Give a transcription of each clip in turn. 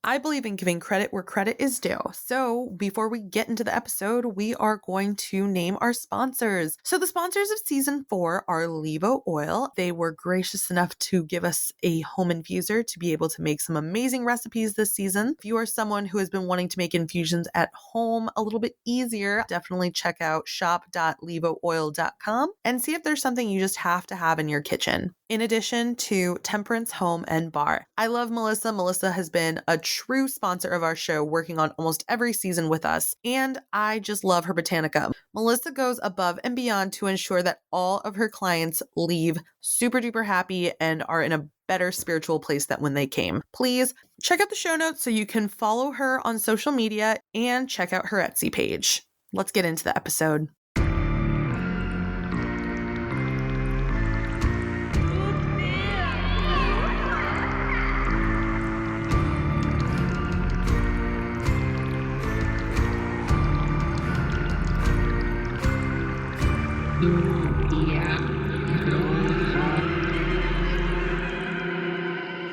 I believe in giving credit where credit is due. So before we get into the episode, we are going to name our sponsors. So the sponsors of season 4 are Levo Oil. They were gracious enough to give us a home infuser to be able to make some amazing recipes this season. If you are someone who has been wanting to make infusions at home a little bit easier, definitely check out shop.levooil.com and see if there's something you just have to have in your kitchen. In addition to Temperance Home and Bar. I love Melissa. Melissa has been a true sponsor of our show, working on almost every season with us, and I just love her Botanica. Melissa goes above and beyond to ensure that all of her clients leave super duper happy and are in a better spiritual place than when they came. Please check out the show notes so you can follow her on social media and check out her Etsy page. Let's get into the episode.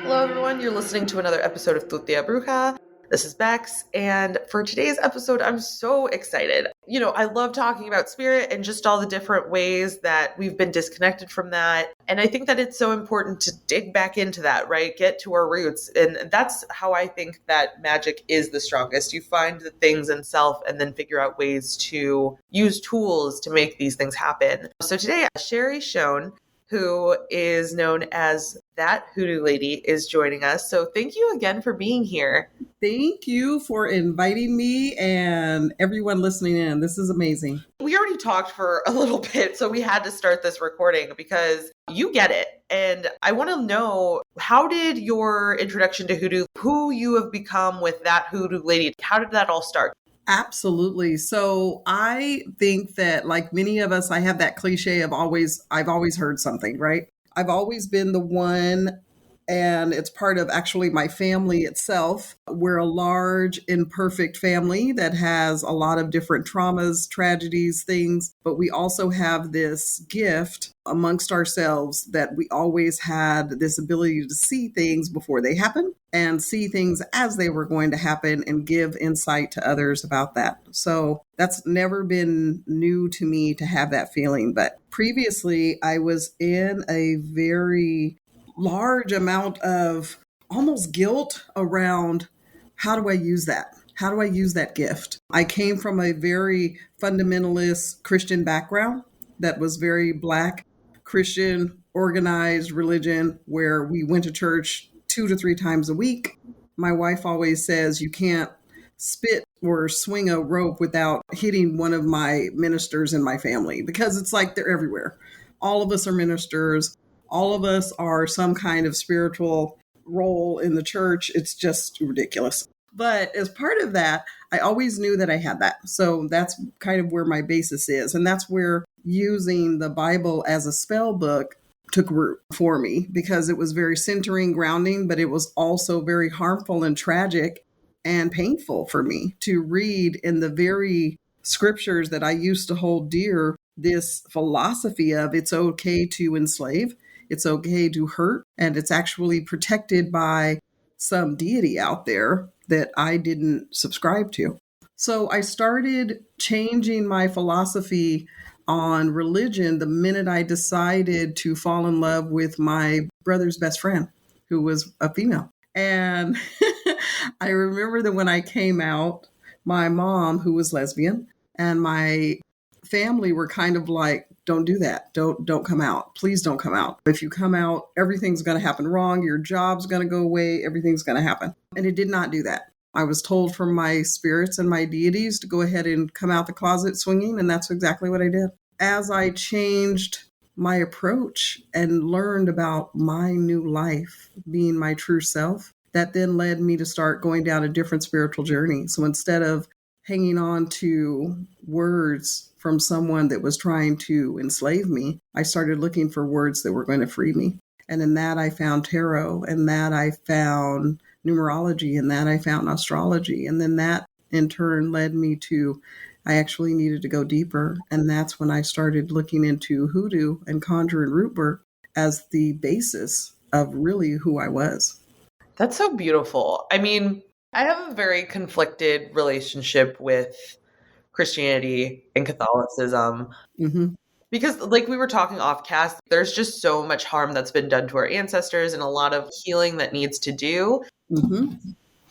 Hello everyone, you're listening to another episode of Tu Tia Bruja. This is Bex, and for today's episode, I'm so excited. I love talking about spirit and just all the different ways that we've been disconnected from that. And I think that it's so important to dig back into that, right? Get to our roots. And that's how I think that magic is the strongest. You find the things in self and then figure out ways to use tools to make these things happen. So today, Sherry Shone, who is known as That Hoodoo Lady, is joining us. So thank you again for being here. Thank you for inviting me and everyone listening in. This is amazing. We already talked for a little bit, so we had to start this recording because you get it. And I want to know, how did your introduction to hoodoo, who you have become with That Hoodoo Lady, how did that all start? Absolutely. So I think that, like many of us, I have that cliche of I've always heard something, right? I've always been the one, and it's part of actually my family itself. We're a large, imperfect family that has a lot of different traumas, tragedies, things, but we also have this gift amongst ourselves that we always had this ability to see things before they happen and see things as they were going to happen and give insight to others about that. So that's never been new to me to have that feeling. But previously, I was in a very large amount of almost guilt around, how do I use that? How do I use that gift? I came from a very fundamentalist Christian background that was very Black, Christian, organized religion, where we went to church 2 to 3 times a week. My wife always says you can't spit or swing a rope without hitting one of my ministers in my family, because it's like they're everywhere. All of us are ministers. All of us are some kind of spiritual role in the church. It's just ridiculous. But as part of that, I always knew that I had that. So that's kind of where my basis is. And that's where using the Bible as a spell book took root for me, because it was very centering, grounding, but it was also very harmful and tragic and painful for me to read in the very scriptures that I used to hold dear, this philosophy of it's okay to enslave, it's okay to hurt, and it's actually protected by some deity out there that I didn't subscribe to. So I started changing my philosophy on religion the minute I decided to fall in love with my brother's best friend, who was a female. And I remember that when I came out, my mom, who was lesbian, and my family were kind of like, don't do that. Don't come out. Please don't come out. If you come out, everything's going to happen wrong. Your job's going to go away. Everything's going to happen. And it did not do that. I was told from my spirits and my deities to go ahead and come out the closet swinging. And that's exactly what I did. As I changed my approach and learned about my new life being my true self, that then led me to start going down a different spiritual journey. So instead of hanging on to words from someone that was trying to enslave me, I started looking for words that were going to free me. And in that, I found tarot, and that I found numerology, and that I found astrology. And then that in turn led me to, I actually needed to go deeper. And that's when I started looking into hoodoo and conjure and root work as the basis of really who I was. That's so beautiful. I mean, I have a very conflicted relationship with Christianity and Catholicism. Hmm. Because, like we were talking off cast, there's just so much harm that's been done to our ancestors and a lot of healing that needs to do. Hmm.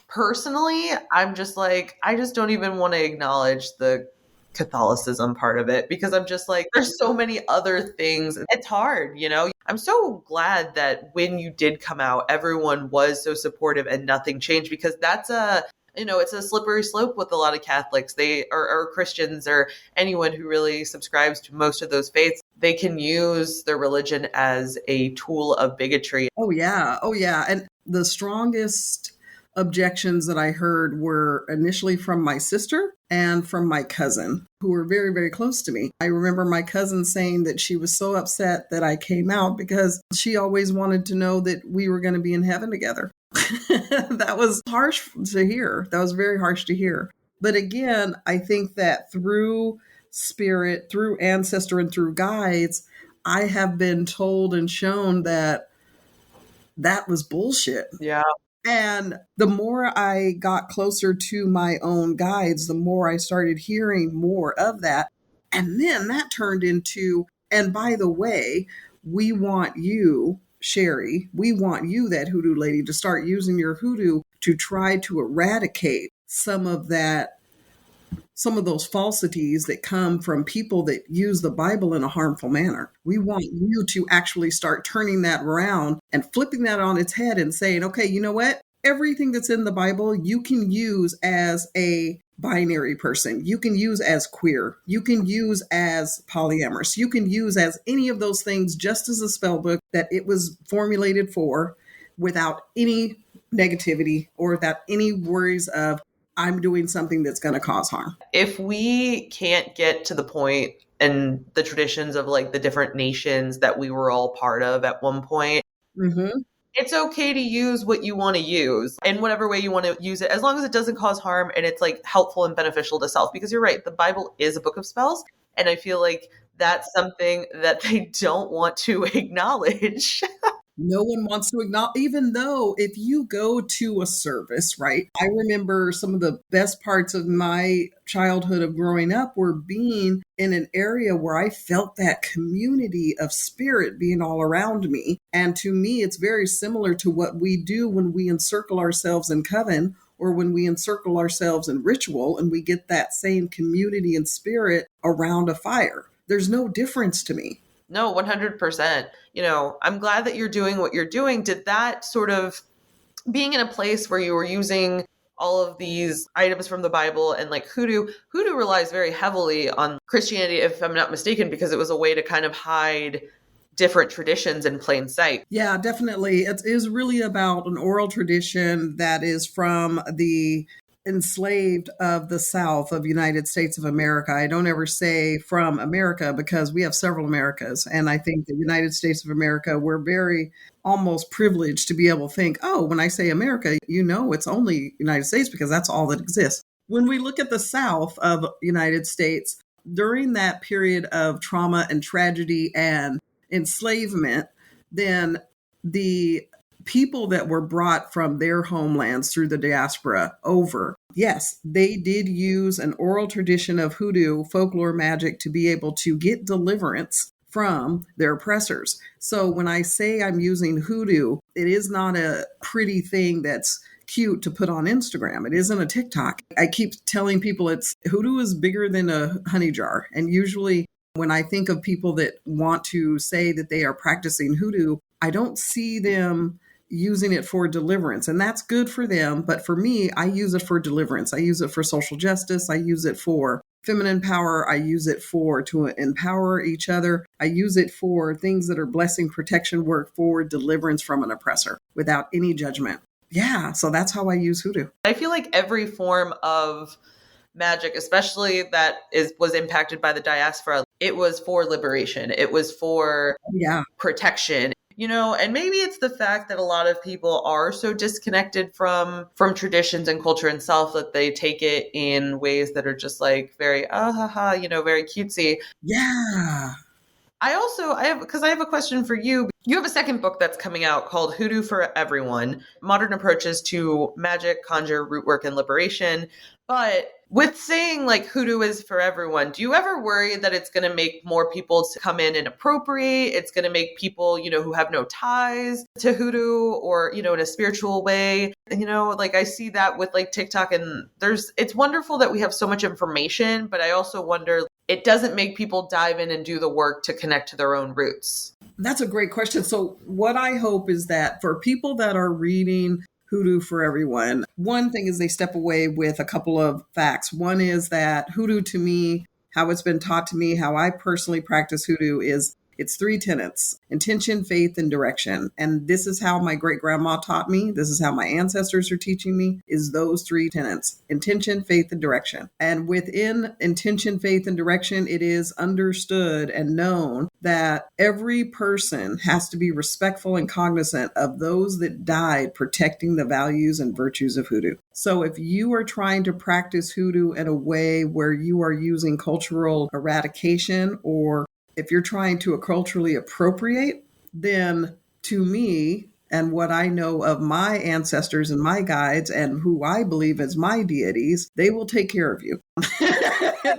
Personally, I'm just like, I just don't even want to acknowledge the Catholicism part of it because I'm just like, there's so many other things. It's hard, you know? I'm so glad that when you did come out, everyone was so supportive and nothing changed because that's it's a slippery slope with a lot of Catholics. They or Christians or anyone who really subscribes to most of those faiths. They can use their religion as a tool of bigotry. Oh, yeah. Oh, yeah. And the strongest objections that I heard were initially from my sister and from my cousin, who were very, very close to me. I remember my cousin saying that she was so upset that I came out because she always wanted to know that we were going to be in heaven together. That was harsh to hear. That was very harsh to hear. But again, I think that through spirit, through ancestor, and through guides, I have been told and shown that that was bullshit. Yeah. And the more I got closer to my own guides, the more I started hearing more of that. And then that turned into, and by the way, we want you, Sherry, we want you, that hoodoo lady, to start using your hoodoo to try to eradicate some of those falsities that come from people that use the Bible in a harmful manner. We want you to actually start turning that around and flipping that on its head and saying, okay, you know what? Everything that's in the Bible, you can use as a binary person. You can use as queer. You can use as polyamorous. You can use as any of those things just as a spell book that it was formulated for, without any negativity or without any worries of, I'm doing something that's going to cause harm. If we can't get to the point and the traditions of like the different nations that we were all part of at one point, Mm-hmm. it's okay to use what you want to use in whatever way you want to use it, as long as it doesn't cause harm and it's like helpful and beneficial to self. Because you're right, the Bible is a book of spells. And I feel like that's something that they don't want to acknowledge. No one wants to acknowledge, even though if you go to a service, right? I remember some of the best parts of my childhood of growing up were being in an area where I felt that community of spirit being all around me. And to me, it's very similar to what we do when we encircle ourselves in coven or when we encircle ourselves in ritual and we get that same community and spirit around a fire. There's no difference to me. No, 100%. I'm glad that you're doing what you're doing. Did that sort of being in a place where you were using all of these items from the Bible and like hoodoo relies very heavily on Christianity, if I'm not mistaken, because it was a way to kind of hide different traditions in plain sight. Yeah, definitely. It is really about an oral tradition that is from the enslaved of the South of United States of America. I don't ever say from America because we have several Americas. And I think the United States of America, we're very almost privileged to be able to think, oh, when I say America, it's only United States because that's all that exists. When we look at the South of United States, during that period of trauma and tragedy and enslavement, then the people that were brought from their homelands through the diaspora over, yes, they did use an oral tradition of hoodoo, folklore magic to be able to get deliverance from their oppressors. So when I say I'm using hoodoo, it is not a pretty thing that's cute to put on Instagram. It isn't a TikTok. I keep telling people hoodoo is bigger than a honey jar. And usually when I think of people that want to say that they are practicing hoodoo, I don't see them using it for deliverance. And that's good for them. But for me, I use it for deliverance. I use it for social justice. I use it for feminine power. I use it to empower each other. I use it for things that are blessing protection work for deliverance from an oppressor without any judgment. Yeah, so that's how I use hoodoo. I feel like every form of magic, especially that was impacted by the diaspora, it was for liberation. It was for protection. And maybe it's the fact that a lot of people are so disconnected from traditions and culture and self that they take it in ways that are just like very, very cutesy. Yeah. I have a question for you. You have a second book that's coming out called Hoodoo for Everyone, Modern Approaches to Magic, Conjure, Root Work, and Liberation. But with saying like hoodoo is for everyone, do you ever worry that it's going to make more people to come in and appropriate? It's going to make people, who have no ties to hoodoo or, in a spiritual way. Like I see that with like TikTok, and it's wonderful that we have so much information, but I also wonder it doesn't make people dive in and do the work to connect to their own roots. That's a great question. So what I hope is that for people that are reading Hoodoo for Everyone, one thing is they step away with a couple of facts. One is that hoodoo to me, how it's been taught to me, how I personally practice hoodoo is it's 3 tenets: intention, faith, and direction. And this is how my great grandma taught me. This is how my ancestors are teaching me, is those 3 tenets: intention, faith, and direction. And within intention, faith, and direction, it is understood and known that every person has to be respectful and cognizant of those that died protecting the values and virtues of hoodoo. So if you are trying to practice hoodoo in a way where you are using cultural eradication, or if you're trying to culturally appropriate, then to me, and what I know of my ancestors and my guides and who I believe as my deities, they will take care of you.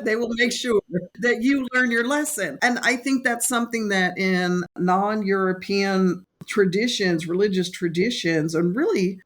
They will make sure that you learn your lesson. And I think that's something that in non-European traditions, religious traditions, and really,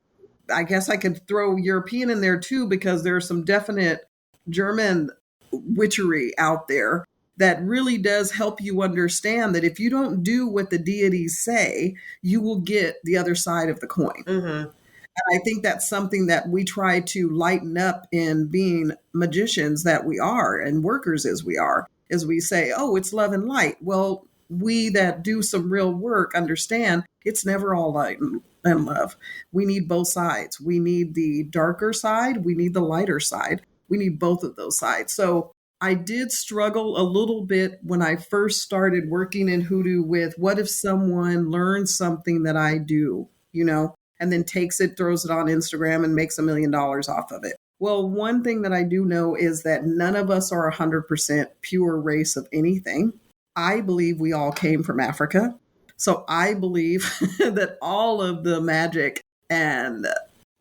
I guess I could throw European in there too, because there's some definite German witchery out there that really does help you understand that if you don't do what the deities say, you will get the other side of the coin. Mm-hmm. And I think that's something that we try to lighten up in being magicians that we are and workers as we are, as we say, oh, it's love and light. Well, we that do some real work understand it's never all light and love. We need both sides. We need the darker side. We need the lighter side. We need both of those sides. So I did struggle a little bit when I first started working in hoodoo with what if someone learns something that I do, and then takes it, throws it on Instagram and makes $1 million off of it. Well, one thing that I do know is that none of us are 100% pure race of anything. I believe we all came from Africa. So I believe that all of the magic and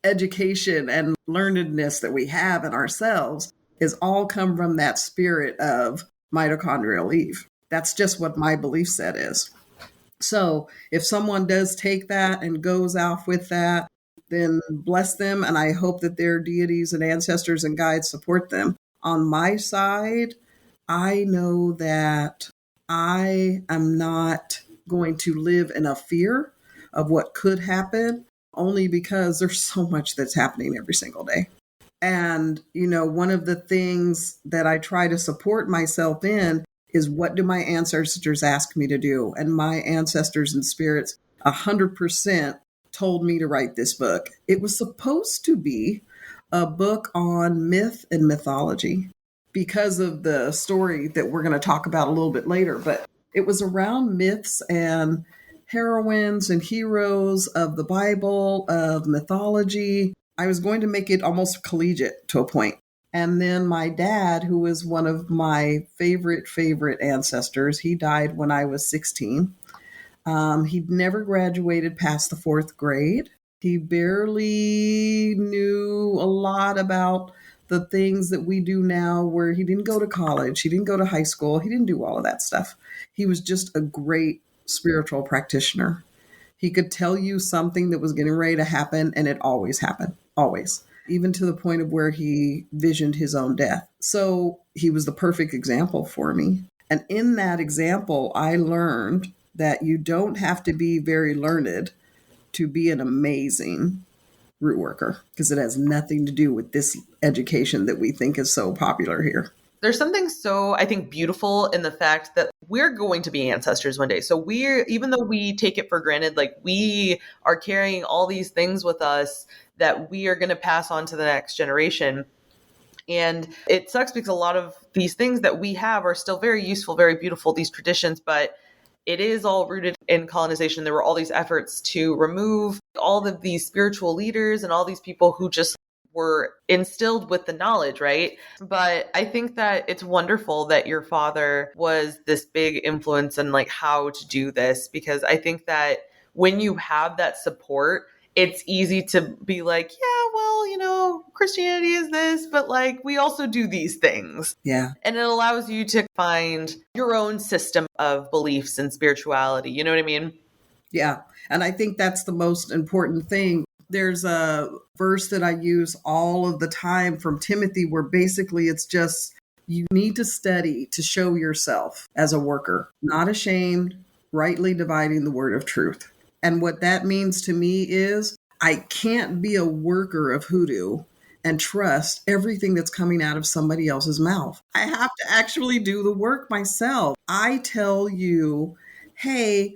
education and learnedness that we have in ourselves is all come from that spirit of mitochondrial Eve. That's just what my belief set is. So if someone does take that and goes off with that, then bless them. And I hope that their deities and ancestors and guides support them. On my side, I know that I am not going to live in a fear of what could happen, only because there's so much that's happening every single day. And, one of the things that I try to support myself in is, what do my ancestors ask me to do? And my ancestors and spirits 100% told me to write this book. It was supposed to be a book on myth and mythology because of the story that we're going to talk about a little bit later. But it was around myths and heroines and heroes of the Bible, of mythology. I was going to make it almost collegiate to a point. And then my dad, who was one of my favorite ancestors, he died when I was 16. He'd never graduated past the 4th grade. He barely knew a lot about the things that we do now, where he didn't go to college, he didn't go to high school, he didn't do all of that stuff. He was just a great spiritual practitioner. He could tell you something that was getting ready to happen, and it always happened, always, even to the point of where he visioned his own death. So he was the perfect example for me. And in that example, I learned that you don't have to be very learned to be an amazing root worker, because it has nothing to do with this education that we think is so popular here. There's something so, I think, beautiful in the fact that we're going to be ancestors one day. So even though we take it for granted, like we are carrying all these things with us that we are going to pass on to the next generation. And it sucks because a lot of these things that we have are still very useful, very beautiful, these traditions, but it is all rooted in colonization. There were all these efforts to remove all of these spiritual leaders and all these people who just were instilled with the knowledge, right? But I think that it's wonderful that your father was this big influence in like how to do this, because I think that when you have that support, it's easy to be like, yeah, well, Christianity is this, but like we also do these things. Yeah. And it allows you to find your own system of beliefs and spirituality. You know what I mean? Yeah. And I think that's the most important thing. There's a verse that I use all of the time from Timothy where basically it's just you need to study to show yourself as a worker, not ashamed, rightly dividing the word of truth. And what that means to me is I can't be a worker of hoodoo and trust everything that's coming out of somebody else's mouth. I have to actually do the work myself. I tell you, hey,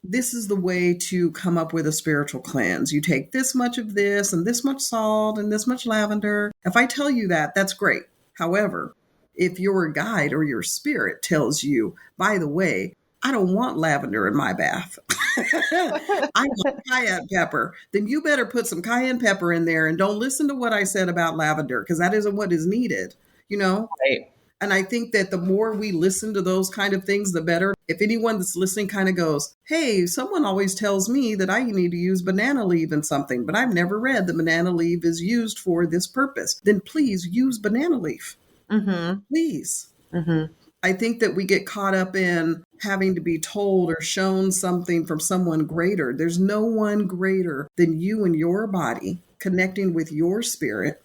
this is the way to come up with a spiritual cleanse. You take this much of this and this much salt and this much lavender. If I tell you that, that's great. However, if your guide or your spirit tells you, by the way, I don't want lavender in my bath. I want cayenne pepper. Then you better put some cayenne pepper in there and don't listen to what I said about lavender because that isn't what is needed, Right. And I think that the more we listen to those kind of things, the better. If anyone that's listening kind of goes, hey, someone always tells me that I need to use banana leaf in something, but I've never read that banana leaf is used for this purpose. Then please use banana leaf. Mm-hmm. Please. Mm-hmm. I think that we get caught up in having to be told or shown something from someone greater. There's no one greater than you and your body connecting with your spirit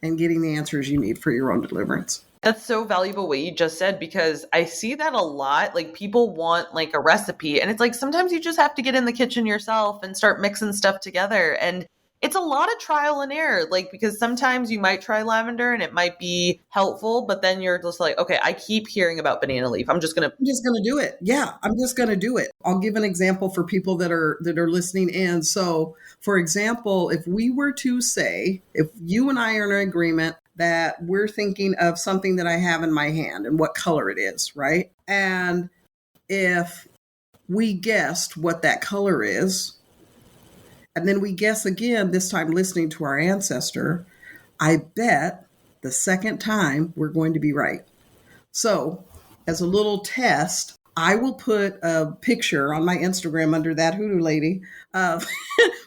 and getting the answers you need for your own deliverance. That's so valuable what you just said, because I see that a lot. Like people want like a recipe, and it's like sometimes you just have to get in the kitchen yourself and start mixing stuff together. And it's a lot of trial and error, like because sometimes you might try lavender and it might be helpful, but then you're just like, okay, I keep hearing about banana leaf. I'm just gonna do it. Yeah, I'm just gonna do it. I'll give an example for people that are listening in. So, for example, if we were to say, if you and I are in agreement that we're thinking of something that I have in my hand and what color it is, right? And if we guessed what that color is, and then we guess again, this time listening to our ancestor, I bet the second time we're going to be right. So, as a little test, I will put a picture on my Instagram under that hoodoo lady of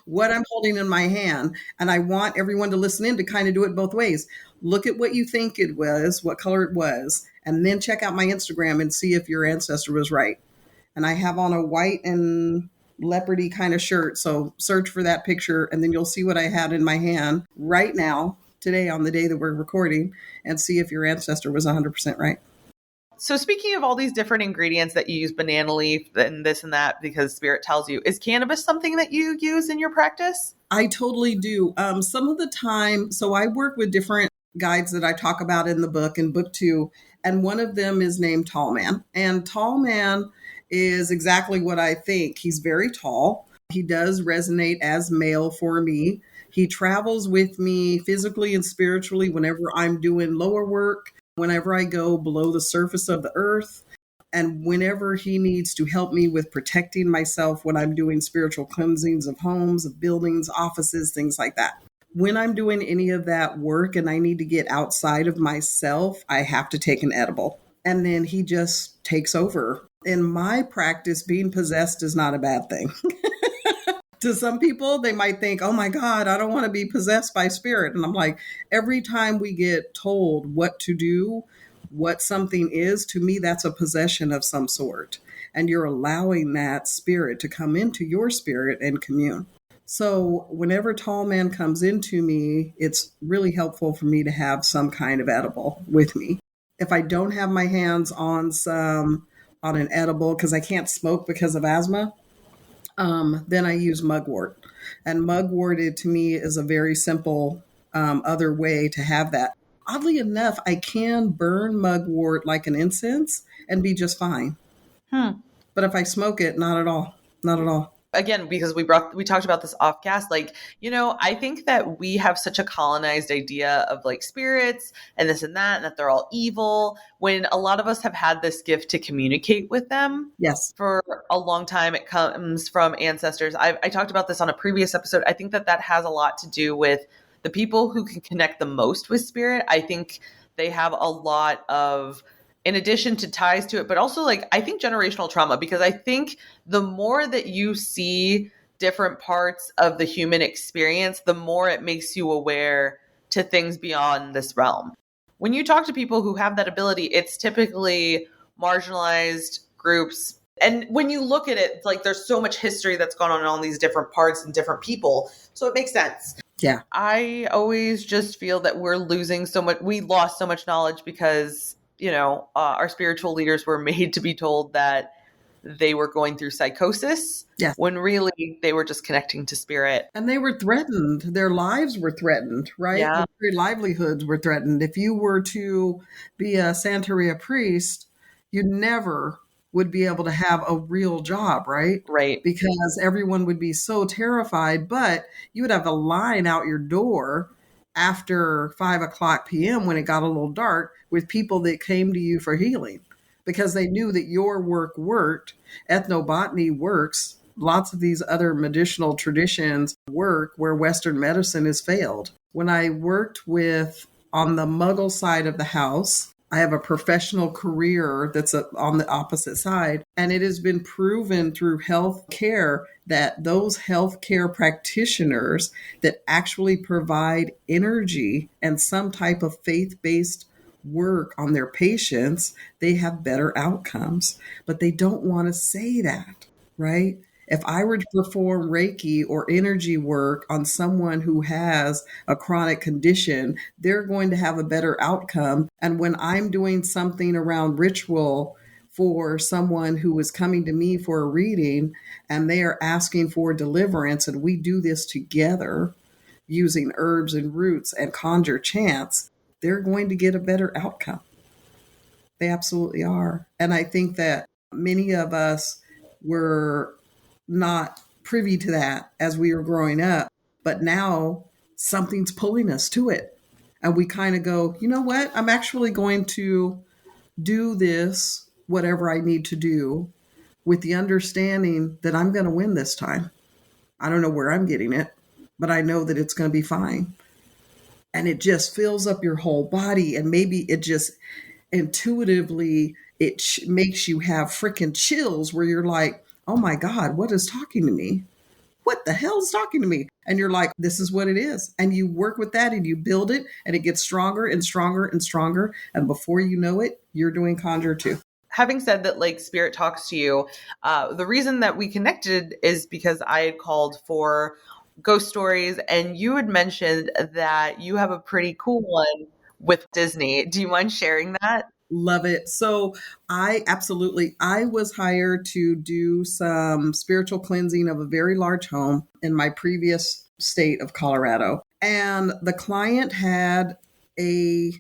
what I'm holding in my hand. And I want everyone to listen in to kind of do it both ways. Look at what you think it was, what color it was, and then check out my Instagram and see if your ancestor was right. And I have on a white and leopardy kind of shirt. So search for that picture and then you'll see what I had in my hand right now, today on the day that we're recording, and see if your ancestor was 100% right. So speaking of all these different ingredients that you use, banana leaf and this and that, because spirit tells you, is cannabis something that you use in your practice? I totally do. Some of the time, so I work with different guides that I talk about in the book, in book 2, and one of them is named Tall Man. And Tall Man is exactly what I think. He's very tall. He does resonate as male for me. He travels with me physically and spiritually whenever I'm doing lower work, whenever I go below the surface of the earth, and whenever he needs to help me with protecting myself when I'm doing spiritual cleansings of homes, of buildings, offices, things like that. When I'm doing any of that work and I need to get outside of myself, I have to take an edible. And then he just takes over. In my practice, being possessed is not a bad thing. To some people, they might think, oh my God, I don't want to be possessed by spirit. And I'm like, every time we get told what to do, what something is, to me, that's a possession of some sort. And you're allowing that spirit to come into your spirit and commune. So whenever Tall Man comes into me, it's really helpful for me to have some kind of edible with me. If I don't have my hands on an edible, because I can't smoke because of asthma, then I use mugwort. And mugwort, to me, is a very simple other way to have that. Oddly enough, I can burn mugwort like an incense and be just fine. But if I smoke it, not at all. Not at all. Again, because we talked about this off cast, like, I think that we have such a colonized idea of like spirits and this and that they're all evil, when a lot of us have had this gift to communicate with them. Yes. For a long time. It comes from ancestors. I talked about this on a previous episode. I think that has a lot to do with the people who can connect the most with spirit, I think they have a lot of, in addition to ties to it, but also like, I think generational trauma, because I think the more that you see different parts of the human experience, the more it makes you aware to things beyond this realm. When you talk to people who have that ability, it's typically marginalized groups. And when you look at it, like there's so much history that's gone on in all these different parts and different people. So it makes sense. Yeah. I always just feel that we're losing so much. We lost so much knowledge because, our spiritual leaders were made to be told that they were going through psychosis, Yes. when really they were just connecting to spirit. And they were threatened. Their lives were threatened, right? Yeah. Their livelihoods were threatened. If you were to be a Santeria priest, you never would be able to have a real job, right? Right. Because everyone would be so terrified, but you would have a line out your door after 5:00 p.m. when it got a little dark with people that came to you for healing because they knew that your work worked. Ethnobotany works. Lots of these other medicinal traditions work where Western medicine has failed. When I worked with on the Muggle side of the house, I have a professional career that's on the opposite side. And it has been proven through health care that those healthcare practitioners that actually provide energy and some type of faith-based work on their patients, they have better outcomes. But they don't want to say that, right? If I were to perform Reiki or energy work on someone who has a chronic condition, they're going to have a better outcome. And when I'm doing something around ritual for someone who is coming to me for a reading and they are asking for deliverance, and we do this together using herbs and roots and conjure chants, they're going to get a better outcome. They absolutely are. And I think that many of us were not privy to that as we were growing up, but now something's pulling us to it. And we kind of go, you know what? I'm actually going to do this, whatever I need to do, with the understanding that I'm going to win this time. I don't know where I'm getting it, but I know that it's going to be fine. And it just fills up your whole body. And maybe it just intuitively, it makes you have freaking chills where you're like, oh my God, what is talking to me? What the hell is talking to me? And you're like, this is what it is. And you work with that and you build it and it gets stronger and stronger and stronger. And before you know it, you're doing conjure too. Having said that, like spirit talks to you, the reason that we connected is because I had called for ghost stories and you had mentioned that you have a pretty cool one with Disney. Do you mind sharing that? Love it. So I was hired to do some spiritual cleansing of a very large home in my previous state of Colorado. And the client had a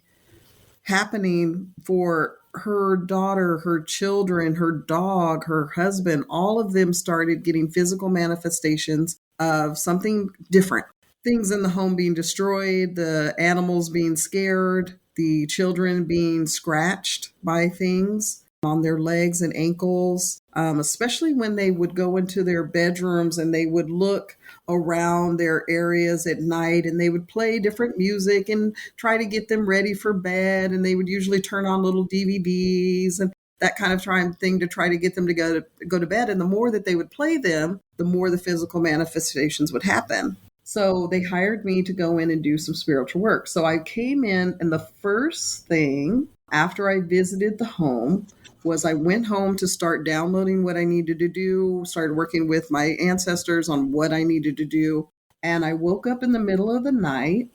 happening for her daughter, her children, her dog, her husband. All of them started getting physical manifestations of something different. Things in the home being destroyed, the animals being scared, the children being scratched by things on their legs and ankles, especially when they would go into their bedrooms and they would look around their areas at night and they would play different music and try to get them ready for bed. And they would usually turn on little DVDs and that kind of thing to try to get them to go to bed. And the more that they would play them, the more the physical manifestations would happen. So they hired me to go in and do some spiritual work. So I came in, and the first thing after I visited the home was I went home to start downloading what I needed to do, started working with my ancestors on what I needed to do. And I woke up in the middle of the night,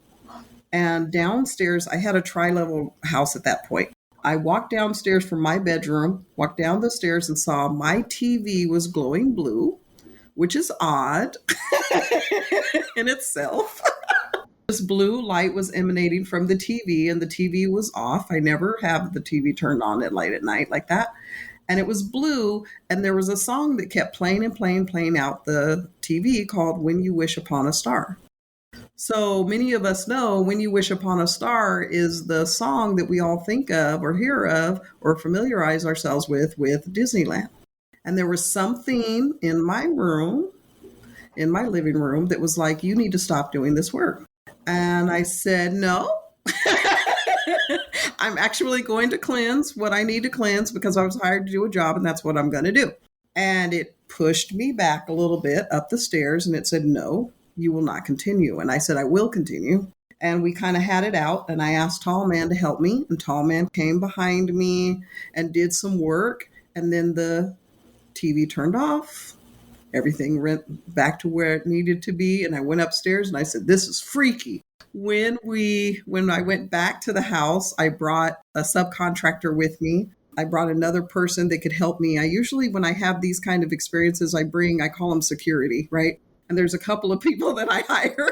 and downstairs, I had a tri-level house at that point. I walked downstairs from my bedroom, walked down the stairs and saw my TV was glowing blue, which is odd in itself. This blue light was emanating from the TV and the TV was off. I never have the TV turned on at light at night like that. And it was blue. And there was a song that kept playing and playing out the TV called When You Wish Upon a Star. So many of us know When You Wish Upon a Star is the song that we all think of or hear of or familiarize ourselves with Disneyland. And there was something in my room, in my living room, that was like, you need to stop doing this work. And I said, no. I'm actually going to cleanse what I need to cleanse because I was hired to do a job and that's what I'm going to do. And it pushed me back a little bit up the stairs and it said, no, you will not continue. And I said, I will continue. And we kind of had it out. And I asked Tall Man to help me. And Tall Man came behind me and did some work. And then the TV turned off. Everything went back to where it needed to be. And I went upstairs and I said, this is freaky. When I went back to the house, I brought a subcontractor with me. I brought another person that could help me. I usually, when I have these kind of experiences, I call them security, right? And there's a couple of people that I hire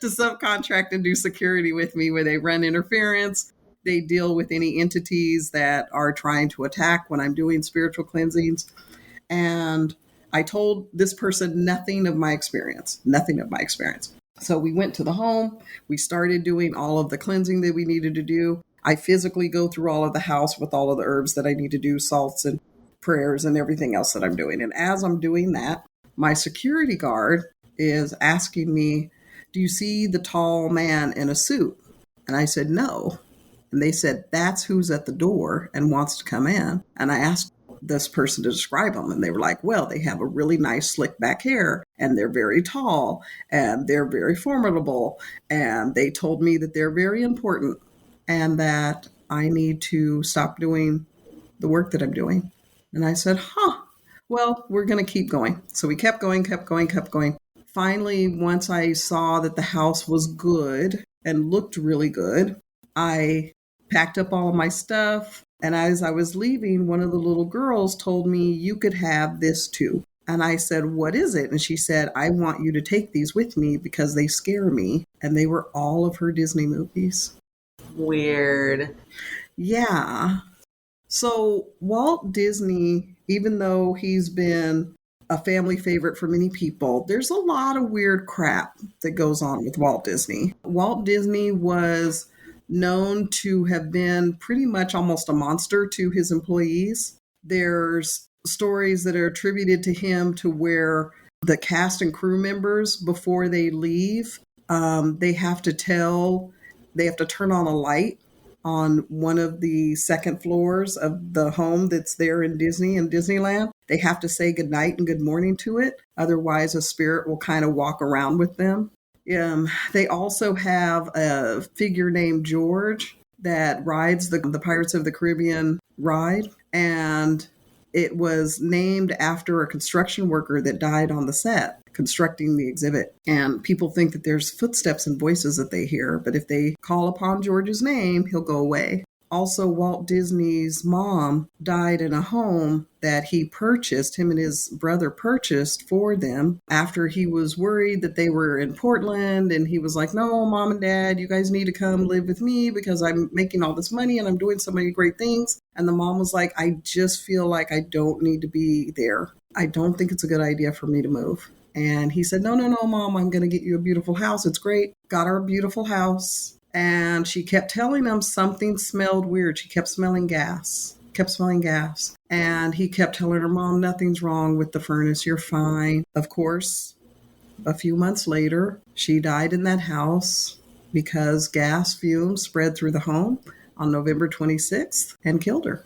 to subcontract and do security with me where they run interference. They deal with any entities that are trying to attack when I'm doing spiritual cleansings. And I told this person nothing of my experience. So we went to the home. We started doing all of the cleansing that we needed to do. I physically go through all of the house with all of the herbs that I need to do, salts and prayers and everything else that I'm doing. And as I'm doing that, my security guard is asking me, do you see the tall man in a suit? And I said, no. And they said, that's who's at the door and wants to come in. And I asked this person to describe them. And they were like, well, they have a really nice slick back hair and they're very tall and they're very formidable. And they told me that they're very important and that I need to stop doing the work that I'm doing. And I said, well, we're going to keep going. So we kept going. Finally, once I saw that the house was good and looked really good, I packed up all of my stuff. And as I was leaving, one of the little girls told me, you could have this too. And I said, what is it? And she said, I want you to take these with me because they scare me. And they were all of her Disney movies. Weird. Yeah. So Walt Disney, even though he's been a family favorite for many people, there's a lot of weird crap that goes on with Walt Disney. Walt Disney was known to have been pretty much almost a monster to his employees. There's stories that are attributed to him to where the cast and crew members, before they leave, they have to turn on a light on one of the second floors of the home that's there in Disneyland. They have to say good night and good morning to it. Otherwise, a spirit will kind of walk around with them. They also have a figure named George that rides the Pirates of the Caribbean ride. And it was named after a construction worker that died on the set constructing the exhibit. And people think that there's footsteps and voices that they hear, but if they call upon George's name, he'll go away. Also, Walt Disney's mom died in a home that him and his brother purchased for them after he was worried that they were in Portland. And he was like, no, Mom and Dad, you guys need to come live with me because I'm making all this money and I'm doing so many great things. And the mom was like, I just feel like I don't need to be there. I don't think it's a good idea for me to move. And he said, no, Mom, I'm going to get you a beautiful house. It's great. Got her a beautiful house. And she kept telling him something smelled weird. She kept smelling gas. And he kept telling her, Mom, nothing's wrong with the furnace. You're fine. Of course, a few months later, she died in that house because gas fumes spread through the home on November 26th and killed her.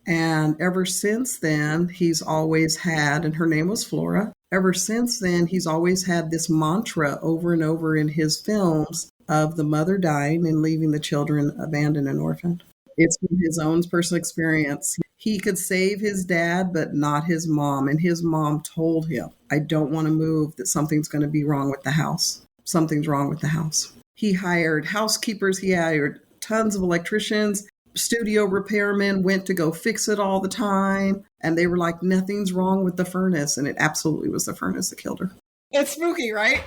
And ever since then, he's always had, and her name was Flora. Ever since then, he's always had this mantra over and over in his films of the mother dying and leaving the children abandoned and orphaned. It's been his own personal experience. He could save his dad, but not his mom. And his mom told him, I don't want to move, that something's going to be wrong with the house. Something's wrong with the house. He hired housekeepers. He hired tons of electricians. Studio repairmen went to go fix it all the time. And they were like, nothing's wrong with the furnace. And it absolutely was the furnace that killed her. It's spooky, right?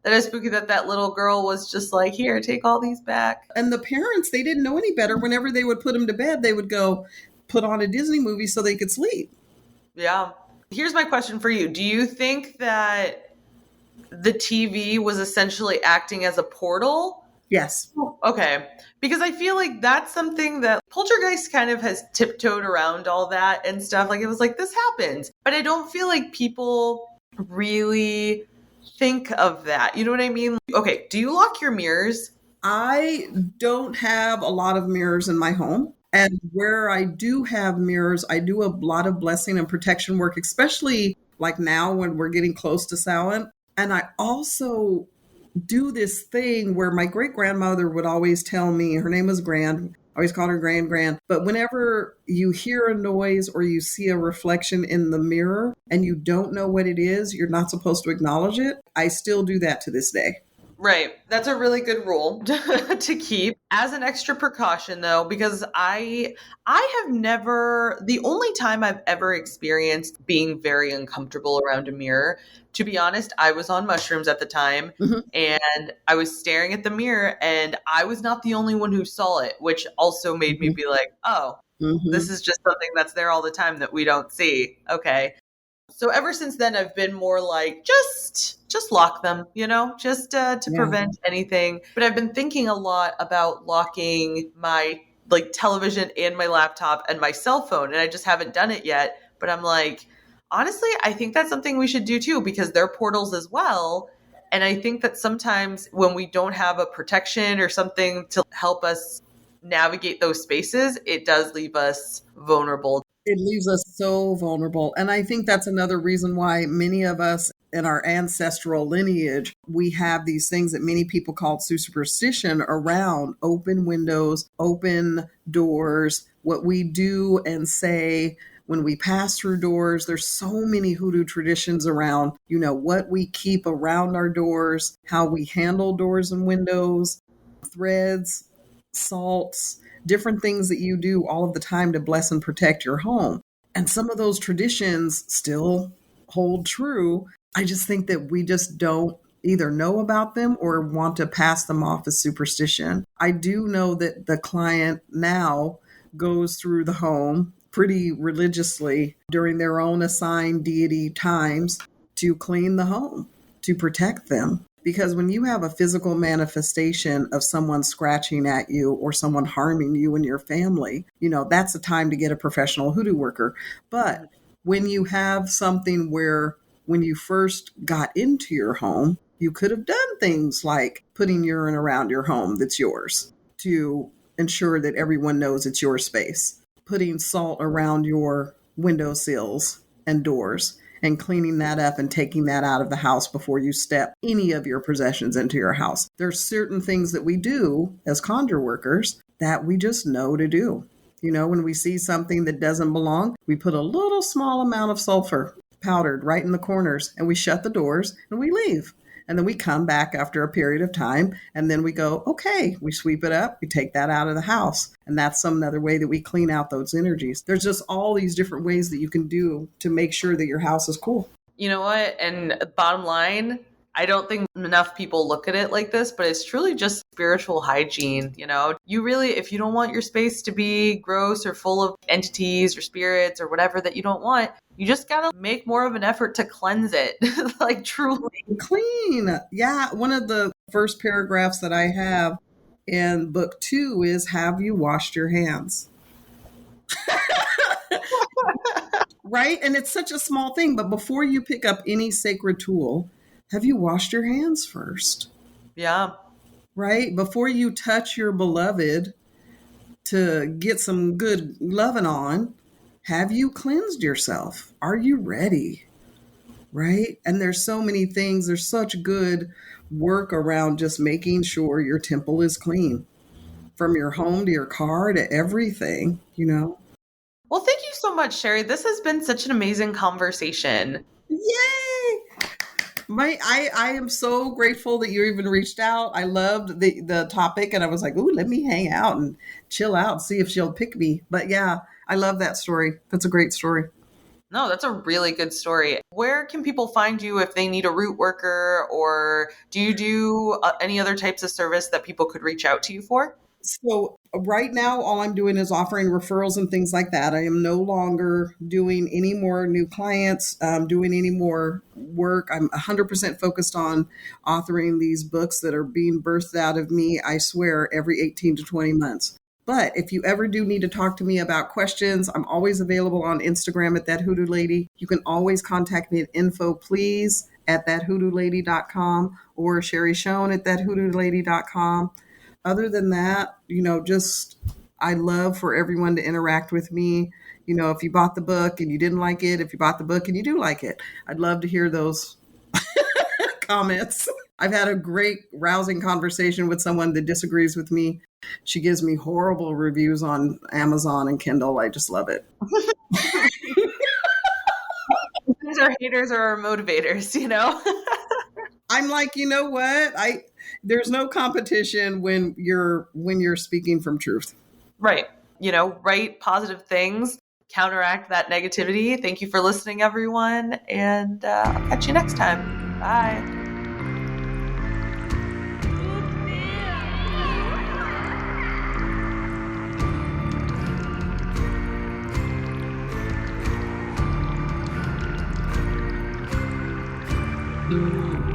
That is spooky that little girl was just like, here, take all these back. And the parents, they didn't know any better. Whenever they would put them to bed, they would go put on a Disney movie so they could sleep. Yeah. Here's my question for you. Do you think that the TV was essentially acting as a portal? Yes. Okay. Because I feel like that's something that Poltergeist kind of has tiptoed around all that and stuff. Like, it was like, this happens. But I don't feel like people really think of that. You know what I mean? Okay, do you lock your mirrors? I don't have a lot of mirrors in my home. And where I do have mirrors, I do a lot of blessing and protection work, especially like now when we're getting close to Samhain. And I also do this thing where my great grandmother would always tell me, her name was Grand, I always called her Grand. But whenever you hear a noise or you see a reflection in the mirror and you don't know what it is, you're not supposed to acknowledge it. I still do that to this day. Right. That's a really good rule to keep as an extra precaution though, because I have never, the only time I've ever experienced being very uncomfortable around a mirror, to be honest, I was on mushrooms at the time and I was staring at the mirror and I was not the only one who saw it, which also made me be like, oh, this is just something that's there all the time that we don't see. Okay. So ever since then, I've been more like, just lock them, just to prevent anything. But I've been thinking a lot about locking my like television and my laptop and my cell phone. And I just haven't done it yet. But I'm like, honestly, I think that's something we should do too, because they're portals as well. And I think that sometimes when we don't have a protection or something to help us navigate those spaces, it does leave us vulnerable. It leaves us so vulnerable. And I think that's another reason why many of us in our ancestral lineage, we have these things that many people call superstition around open windows, open doors, what we do and say when we pass through doors. There's so many hoodoo traditions around, what we keep around our doors, how we handle doors and windows, threads, salts, different things that you do all of the time to bless and protect your home. And some of those traditions still hold true. I just think that we just don't either know about them or want to pass them off as superstition. I do know that the client now goes through the home pretty religiously during their own assigned deity times to clean the home, to protect them. Because when you have a physical manifestation of someone scratching at you or someone harming you and your family, that's the time to get a professional hoodoo worker. But when you have something where when you first got into your home, you could have done things like putting urine around your home that's yours to ensure that everyone knows it's your space, putting salt around your windowsills and doors, and cleaning that up and taking that out of the house before you step any of your possessions into your house. There's certain things that we do as conjure workers that we just know to do. When we see something that doesn't belong, we put a little small amount of sulfur powdered right in the corners and we shut the doors and we leave. And then we come back after a period of time and then we go, okay, we sweep it up, we take that out of the house. And that's some other way that we clean out those energies. There's just all these different ways that you can do to make sure that your house is cool. You know what? And bottom line, I don't think enough people look at it like this, but it's truly just spiritual hygiene. You really, if you don't want your space to be gross or full of entities or spirits or whatever that you don't want, you just got to make more of an effort to cleanse it, like truly. Clean. Yeah. One of the first paragraphs that I have in book 2 is, have you washed your hands? Right? And it's such a small thing, but before you pick up any sacred tool, have you washed your hands first? Yeah. Right? Before you touch your beloved to get some good loving on, have you cleansed yourself? Are you ready? Right? And there's so many things. There's such good work around just making sure your temple is clean, from your home to your car to everything, Well, thank you so much, Sherry. This has been such an amazing conversation. Yay! I am so grateful that you even reached out. I loved the topic and I was like, ooh, let me hang out and chill out and see if she'll pick me. But yeah, I love that story. That's a great story. No, that's a really good story. Where can people find you if they need a root worker, or do you do any other types of service that people could reach out to you for? So right now, all I'm doing is offering referrals and things like that. I am no longer doing any more new clients, doing any more work. I'm 100% focused on authoring these books that are being birthed out of me, I swear, every 18 to 20 months. But if you ever do need to talk to me about questions, I'm always available on Instagram at That Hoodoo Lady. You can always contact me at Infoplease at thathoodoolady.com or Sherry Shone at thathoodoolady.com. Other than that, just I love for everyone to interact with me. If you bought the book and you didn't like it, if you bought the book and you do like it, I'd love to hear those comments. I've had a great, rousing conversation with someone that disagrees with me. She gives me horrible reviews on Amazon and Kindle. I just love it. These are haters or our motivators, I'm like, you know what? There's no competition when you're speaking from truth. Right. Write positive things, counteract that negativity. Thank you for listening, everyone. And I'll catch you next time. Bye. Mm.